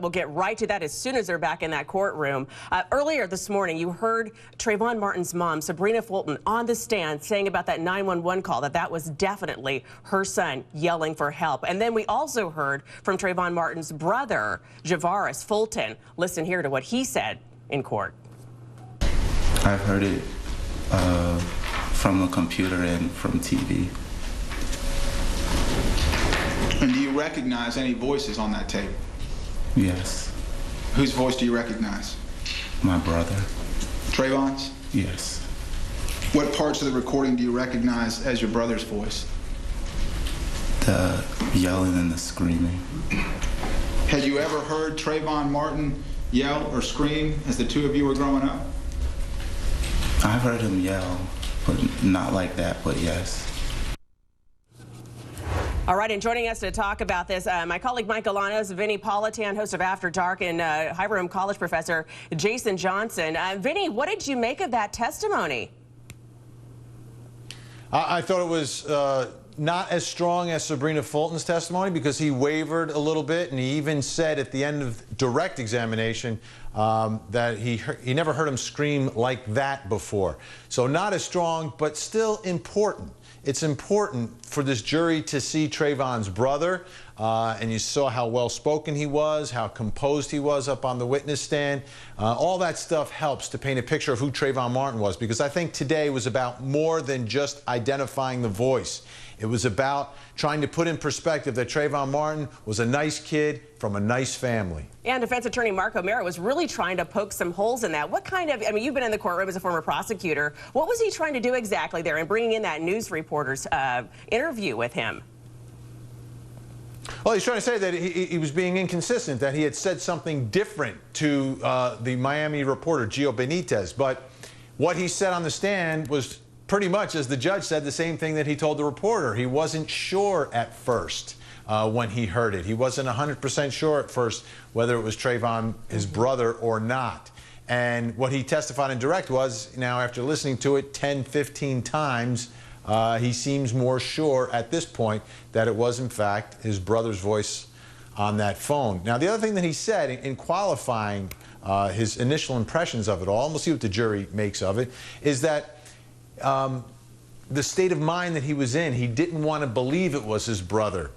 We'll get right to that as soon as they're back in that courtroom. Earlier this morning, you heard Trayvon Martin's mom, Sybrina Fulton, on the stand saying about that 911 call, that was definitely her son yelling for help. And then we also heard from Trayvon Martin's brother, George Fulton. Listen here to what he said in court. I've heard it from a computer and from TV. And do you recognize any voices on that tape? Yes. Whose voice do you recognize? My brother. Trayvon's? Yes. What parts of the recording do you recognize as your brother's voice? The yelling and the screaming. Had you ever heard Trayvon Martin yell or scream as the two of you were growing up? I've heard him yell, but not like that, but yes. All right, and joining us to talk about this, my colleague Mike Galanos, Vinny Politan, host of After Dark, and Hiram College professor Jason Johnson. Vinny, what did you make of that testimony? I thought it was not as strong as Sybrina Fulton's testimony because he wavered a little bit, and he even said at the end of direct examination that he never heard him scream like that before. So not as strong, but still important. It's important for this jury to see Trayvon's brother, and you saw how well-spoken he was, how composed he was up on the witness stand. All that stuff helps to paint a picture of who Trayvon Martin was, because I think today was about more than just identifying the voice. It was about trying to put in perspective that Trayvon Martin was a nice kid from a nice family. And defense attorney Mark O'Mara was really trying to poke some holes in that. What kind of, I mean, you've been in the courtroom as a former prosecutor. What was he trying to do exactly there in bringing in that news reporter's interview with him? Well, he's trying to say that he was being inconsistent, that he had said something different to the Miami reporter, Gio Benitez. But what he said on the stand was pretty much, as the judge said, the same thing that he told the reporter. He wasn't sure at first when he heard it. He wasn't 100% sure at first whether it was Trayvon, his brother, or not. And what he testified in direct was, now after listening to it 10, 15 times, he seems more sure at this point that it was, in fact, his brother's voice on that phone. Now, the other thing that he said in qualifying his initial impressions of it all, and we'll see what the jury makes of it, is that the state of mind that he was in, he didn't want to believe it was his brother.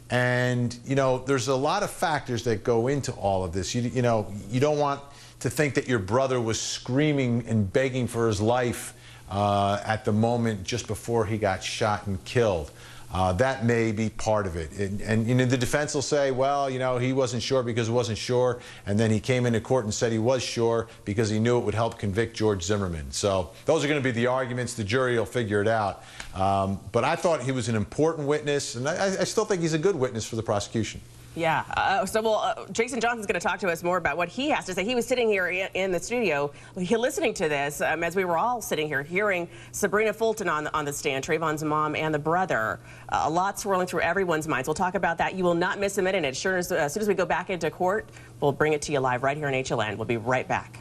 And, you know, there's a lot of factors that go into all of this. You know, you don't want to think that your brother was screaming and begging for his life at the moment just before he got shot and killed. That may be part of it. And you know, the defense will say, well, you know, he wasn't sure because he wasn't sure, and then he came into court and said he was sure because he knew it would help convict George Zimmerman. So those are going to be the arguments. The jury will figure it out. But I thought he was an important witness, and I still think he's a good witness for the prosecution. Yeah. Jason Johnson's going to talk to us more about what he has to say. He was sitting here in the studio listening to this as we were all sitting here hearing Sybrina Fulton on the stand, Trayvon's mom and the brother. A lot swirling through everyone's minds. We'll talk about that. You will not miss a minute. As soon as we go back into court, we'll bring it to you live right here on HLN. We'll be right back.